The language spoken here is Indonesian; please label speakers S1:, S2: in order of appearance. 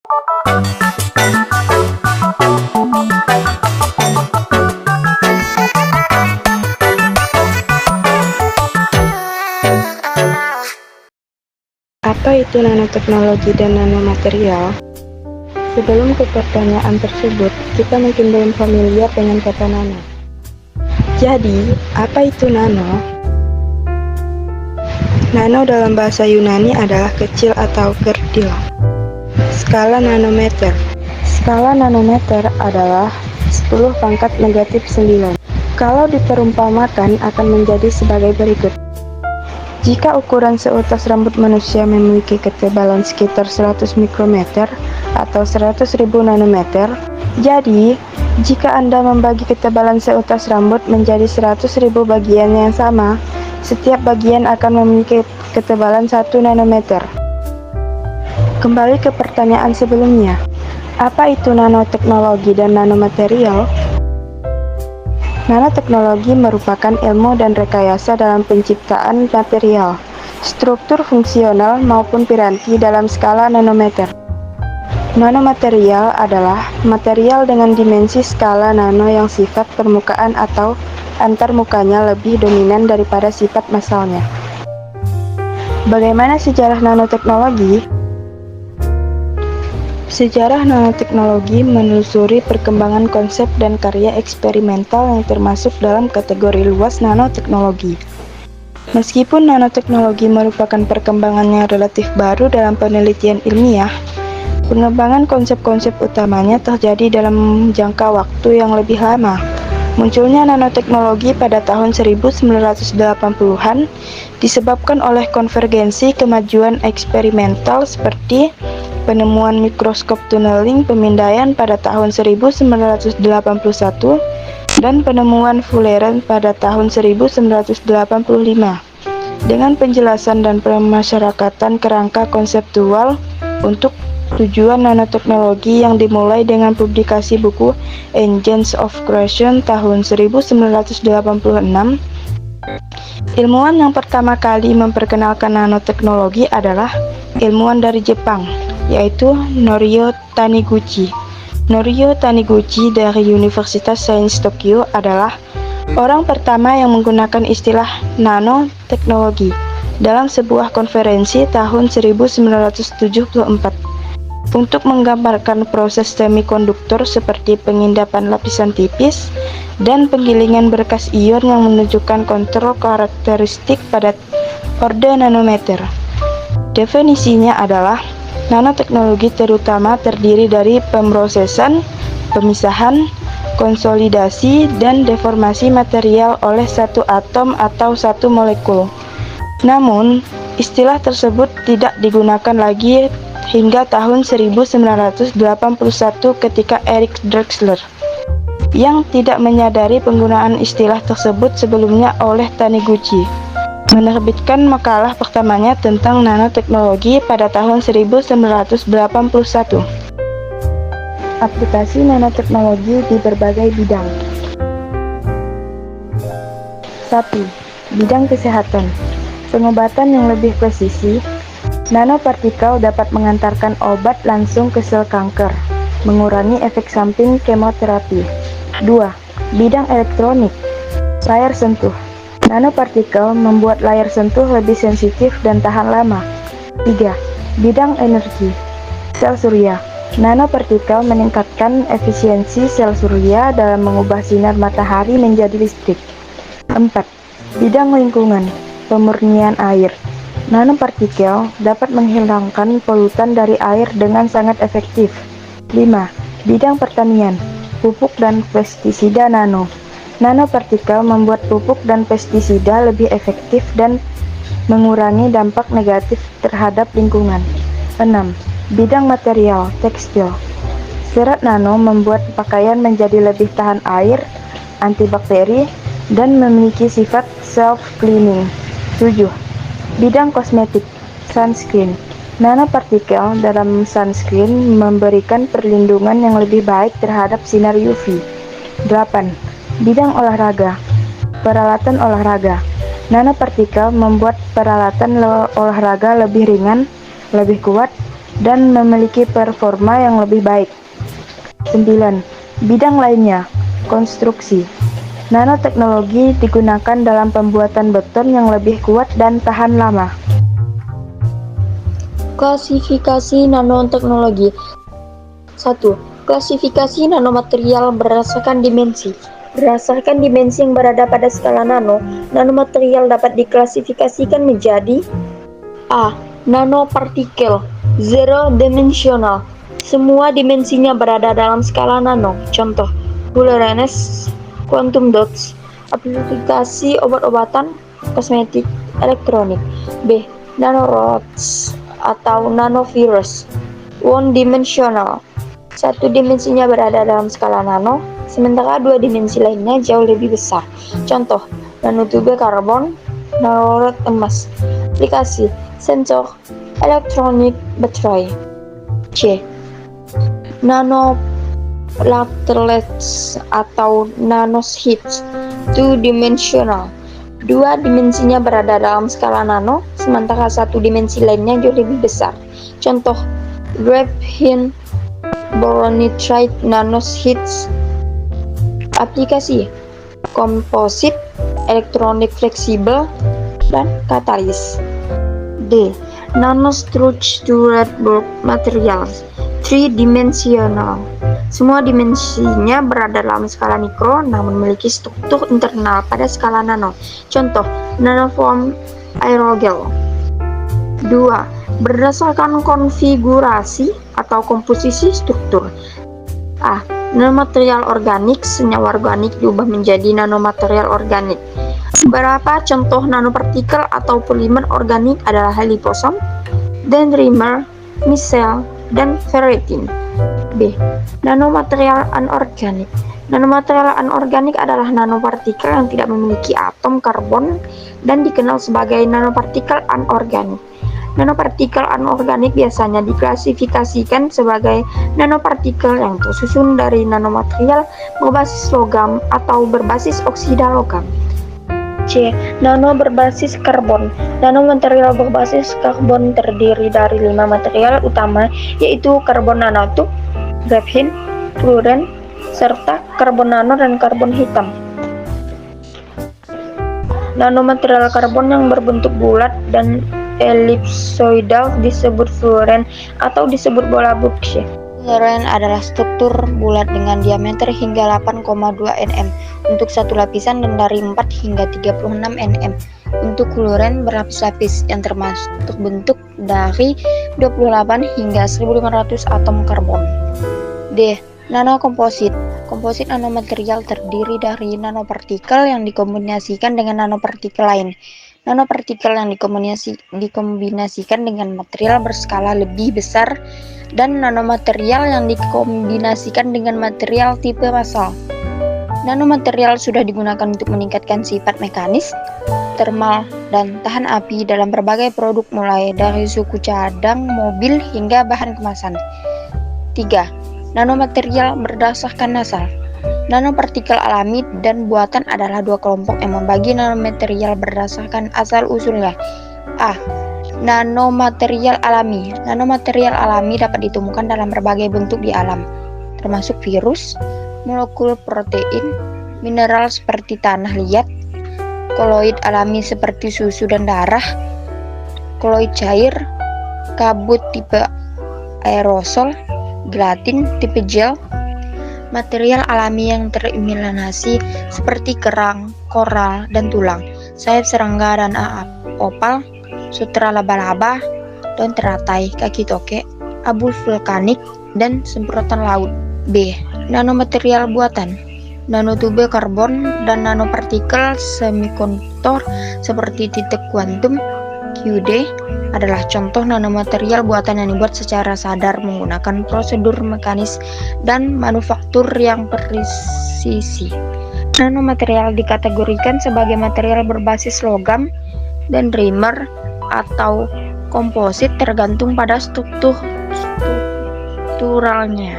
S1: Apa itu nanoteknologi dan nanomaterial? Sebelum ke pertanyaan tersebut, kita mungkin belum familiar dengan kata nano. Jadi, apa itu nano? Nano dalam bahasa Yunani adalah kecil atau kerdil. Skala nanometer. Skala nanometer adalah 10 pangkat negatif 9. Kalau diperumpamakan akan menjadi sebagai berikut. Jika ukuran seutas rambut manusia memiliki ketebalan sekitar 100 mikrometer atau 100.000 nanometer, jadi jika Anda membagi ketebalan seutas rambut menjadi 100.000 bagian yang sama, setiap bagian akan memiliki ketebalan 1 nanometer. Kembali ke pertanyaan sebelumnya, apa itu nanoteknologi dan nanomaterial? Nanoteknologi merupakan ilmu dan rekayasa dalam penciptaan material, struktur fungsional maupun piranti dalam skala nanometer. Nanomaterial adalah material dengan dimensi skala nano yang sifat permukaan atau antarmukanya lebih dominan daripada sifat massalnya. Bagaimana sejarah nanoteknologi? Sejarah nanoteknologi menelusuri perkembangan konsep dan karya eksperimental yang termasuk dalam kategori luas nanoteknologi. Meskipun nanoteknologi merupakan perkembangan yang relatif baru dalam penelitian ilmiah, pengembangan konsep-konsep utamanya terjadi dalam jangka waktu yang lebih lama. Munculnya nanoteknologi pada tahun 1980-an disebabkan oleh konvergensi kemajuan eksperimental seperti penemuan mikroskop tunneling pemindaian pada tahun 1981 dan penemuan Fullerene pada tahun 1985. Dengan penjelasan dan pemasyarakatan kerangka konseptual untuk tujuan nanoteknologi yang dimulai dengan publikasi buku Engines of Creation tahun 1986, ilmuwan yang pertama kali memperkenalkan nanoteknologi adalah ilmuwan dari Jepang, yaitu Norio Taniguchi. Norio Taniguchi dari Universitas Sains Tokyo adalah orang pertama yang menggunakan istilah nanoteknologi dalam sebuah konferensi tahun 1974 untuk menggambarkan proses semikonduktor seperti pengindapan lapisan tipis dan penggilingan berkas ion yang menunjukkan kontrol karakteristik pada orde nanometer. Definisinya adalah nanoteknologi terutama terdiri dari pemrosesan, pemisahan, konsolidasi, dan deformasi material oleh satu atom atau satu molekul. Namun, istilah tersebut tidak digunakan lagi hingga tahun 1981 ketika Eric Drexler, yang tidak menyadari penggunaan istilah tersebut sebelumnya oleh Taniguchi, menerbitkan makalah pertamanya tentang nanoteknologi pada tahun 1981. Aplikasi nanoteknologi di berbagai bidang. 1. Bidang kesehatan. Pengobatan yang lebih presisi. Nanopartikel dapat mengantarkan obat langsung ke sel kanker, mengurangi efek samping kemoterapi. 2. Bidang elektronik. Layar sentuh. Nanopartikel membuat layar sentuh lebih sensitif dan tahan lama. 3. Bidang energi. Sel surya. Nanopartikel meningkatkan efisiensi sel surya dalam mengubah sinar matahari menjadi listrik. 4. Bidang lingkungan. Pemurnian air. Nanopartikel dapat menghilangkan polutan dari air dengan sangat efektif. 5. Bidang pertanian. Pupuk dan pestisida nano. Nanopartikel membuat pupuk dan pestisida lebih efektif dan mengurangi dampak negatif terhadap lingkungan. 6. Bidang material, tekstil. Serat nano membuat pakaian menjadi lebih tahan air, antibakteri, dan memiliki sifat self-cleaning. 7. Bidang kosmetik, sunscreen. Nanopartikel dalam sunscreen memberikan perlindungan yang lebih baik terhadap sinar UV. 8. Bidang olahraga, peralatan olahraga. Nanopartikel membuat peralatan olahraga lebih ringan, lebih kuat, dan memiliki performa yang lebih baik. 9. Bidang lainnya, konstruksi. Nanoteknologi digunakan dalam pembuatan beton yang lebih kuat dan tahan lama.
S2: Klasifikasi nanoteknologi. 1. Klasifikasi nanomaterial berdasarkan dimensi. Berdasarkan dimensi yang berada pada skala nano, nanomaterial dapat diklasifikasikan menjadi A. Nanopartikel, zero dimensional. Semua dimensinya berada dalam skala nano. Contoh, Booleaness, quantum dots, aplikasi obat-obatan, kosmetik, elektronik. B. Nanorods atau nanovirus, one dimensional. Satu dimensinya berada dalam skala nano, sementara dua dimensi lainnya jauh lebih besar. Contoh, nanotube karbon, nanorod emas. Aplikasi, sensor, elektronik, baterai. C. Nanoplatelets atau nanosheets, two-dimensional. Dua dimensinya berada dalam skala nano, sementara satu dimensi lainnya jauh lebih besar. Contoh, graphene, boronitride, nanosheets. Aplikasi, komposit, elektronik fleksibel, dan katalis. D. Nanostructured materials, three-dimensional. Semua dimensinya berada dalam skala mikro namun memiliki struktur internal pada skala nano. Contoh, nanoform aerogel. 2. Berdasarkan konfigurasi atau komposisi struktur. A. Nanomaterial organik, senyawa organik diubah menjadi nanomaterial organik. Beberapa contoh nanopartikel atau polimer organik adalah liposom, dendrimer, micelle, dan ferritin. B. Nanomaterial anorganik. Nanomaterial anorganik adalah nanopartikel yang tidak memiliki atom karbon dan dikenal sebagai nanopartikel anorganik. Nanopartikel anorganik biasanya diklasifikasikan sebagai nanopartikel yang tersusun dari nanomaterial berbasis logam atau berbasis oksida logam. C. Nano berbasis karbon. Nanomaterial berbasis karbon terdiri dari 5 material utama, yaitu karbon nanotube, graphene, fluoren, serta karbon nano dan karbon hitam. Nanomaterial karbon yang berbentuk bulat dan elipsoidal disebut fluoren atau disebut bola Boole. Fluoren adalah struktur bulat dengan diameter hingga 8,2 nm untuk satu lapisan dan dari 4 hingga 36 nm untuk fluoren berlapis-lapis yang terbentuk dari 28 hingga 1500 atom karbon. D. Nanokomposit. Komposit nanomaterial terdiri dari nanopartikel yang dikombinasikan dengan nanopartikel lain. Nanopartikel yang dikombinasikan dengan material berskala lebih besar dan nanomaterial yang dikombinasikan dengan material tipe masal. Nanomaterial sudah digunakan untuk meningkatkan sifat mekanis, termal, dan tahan api dalam berbagai produk mulai dari suku cadang mobil hingga bahan kemasan. 3. Nanomaterial berdasarkan asal. Nanopartikel alami dan buatan adalah dua kelompok yang membagi nanomaterial berdasarkan asal-usulnya. A. Nanomaterial alami. Nanomaterial alami dapat ditemukan dalam berbagai bentuk di alam, termasuk virus, molekul protein, mineral seperti tanah liat, koloid alami seperti susu dan darah, koloid cair, kabut tipe aerosol, gelatin tipe gel, material alami yang tereminasi seperti kerang, koral, dan tulang, sayap serangga dan opal, sutra laba-laba, daun teratai, kaki toke, abu vulkanik, dan semprotan laut. B. Nanomaterial buatan. Nanotube karbon dan nanopartikel semikonduktor seperti titik kuantum QD adalah contoh nanomaterial buatan yang dibuat secara sadar menggunakan prosedur mekanis dan manufaktur yang presisi. Nanomaterial dikategorikan sebagai material berbasis logam, dendrimer, atau komposit tergantung pada strukturalnya.